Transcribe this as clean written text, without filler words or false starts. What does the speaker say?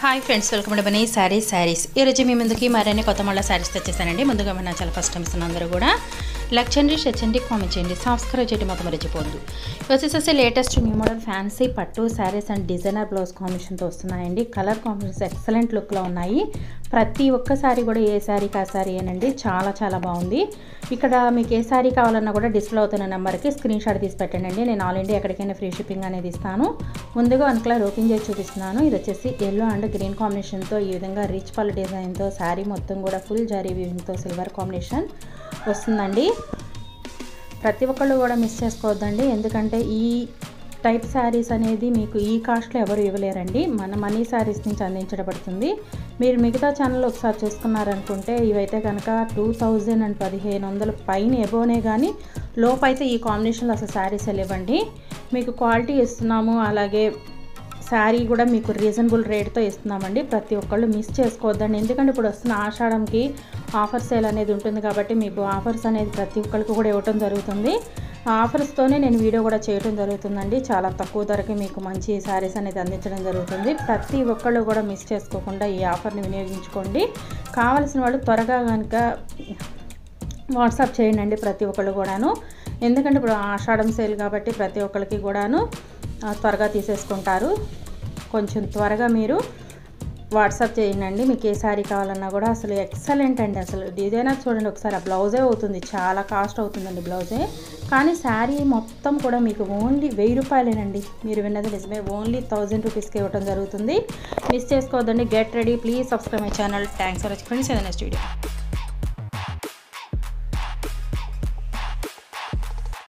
Hi friends, welcome to Bunny Sarees. ఈరోజు మీ ముందుకి మరిన్ని కొత్త మళ్ళీ శారీస్ తెచ్చేసానండి. ముందుగా మన చాలా ఫస్ట్ టైం ఇస్తున్న అందరూ కూడా లైక్ చేయండి, షేర్ చేయండి, కామెంట్ చేయండి, సబ్స్క్రైబ్ చేయడం మాత్రం మర్చిపోవద్దు. వచ్చేసేసి లేటెస్ట్ న్యూ మోడల్ ఫ్యాన్సీ పట్టు శారీస్ అండ్ డిజైనర్ బ్లౌజ్ కాంబినేషన్తో వస్తున్నాయండి. కలర్ కాంబినేషన్స్ ఎక్సలెంట్ లుక్లో ఉన్నాయి. ప్రతి ఒక్క శారీ కూడా ఏ శారీకి ఆ శారీ ఏనండి, చాలా చాలా బాగుంది. ఇక్కడ మీకు ఏ శారీ కావాలన్నా కూడా డిస్ప్లే అవుతున్న నెంబర్కి స్క్రీన్ షాట్ తీసి పెట్టండి. నేను ఆల్ ఇండియా ఎక్కడికైనా ఫ్రీ షిప్పింగ్ అనేది ఇస్తాను. ముందుగా వన్ కలర్ ఓపెన్ చేసి చూపిస్తున్నాను. ఇది వచ్చేసి ఎల్లో అండ్ గ్రీన్ కాంబినేషన్తో ఈ విధంగా రిచ్ పళ్ళు డిజైన్తో శారీ మొత్తం కూడా ఫుల్ జరీ వీవింగ్తో సిల్వర్ కాంబినేషన్ వస్తుందండి. ప్రతి ఒక్కళ్ళు కూడా మిస్ చేసుకోవద్దండి, ఎందుకంటే ఈ టైప్ శారీస్ అనేది మీకు ఈ కాస్ట్లో ఎవరు ఇవ్వలేరండి. మన మనీ శారీస్ నుంచి అందించబడుతుంది. మీరు మిగతా ఛానల్ ఒకసారి చూసుకున్నారనుకుంటే ఇవైతే కనుక 2000 అండ్ 1500 పైన ఎబోనే కానీ లోపైతే ఈ కాంబినేషన్లో అసలు శారీస్ లేవండి. మీకు క్వాలిటీ ఇస్తున్నాము, అలాగే శారీ కూడా మీకు రీజనబుల్ రేట్తో ఇస్తున్నామండి. ప్రతి ఒక్కళ్ళు మిస్ చేసుకోవద్దండి, ఎందుకంటే ఇప్పుడు వస్తున్న ఆషాఢంకి ఆఫర్ సేల్ అనేది ఉంటుంది కాబట్టి మీకు ఆఫర్స్ అనేది ప్రతి ఒక్కరికి కూడా ఇవ్వటం జరుగుతుంది. ఆఫర్స్తోనే నేను వీడియో కూడా చేయడం జరుగుతుందండి. చాలా తక్కువ ధరకి మీకు మంచి శారీస్ అనేది అందించడం జరుగుతుంది. ప్రతి ఒక్కళ్ళు కూడా మిస్ చేసుకోకుండా ఈ ఆఫర్ని వినియోగించుకోండి. కావాల్సిన వాళ్ళు త్వరగా కనుక వాట్సాప్ చేయండి ప్రతి ఒక్కళ్ళు కూడాను, ఎందుకంటే ఇప్పుడు ఆషాఢం సేల్ కాబట్టి ప్రతి ఒక్కరికి కూడాను త్వరగా తీసేసుకుంటారు. కొంచెం త్వరగా మీరు వాట్సాప్ చేయండి. మీకు ఏ శారీ కావాలన్నా కూడా అసలు ఎక్సలెంట్ అండి. అసలు డిజైనర్ చూడండి ఒకసారి, ఆ బ్లౌజే అవుతుంది, చాలా కాస్ట్ అవుతుందండి బ్లౌజే. కానీ శారీ మొత్తం కూడా మీకు ఓన్లీ 1000 రూపాయలేనండి. మీరు విన్నది నిజమే, ఓన్లీ 1000 రూపీస్కి ఇవ్వడం జరుగుతుంది. మిస్ చేసుకోవద్దండి. Get ready, please subscribe my channel. Thanks for watching friends. Next video.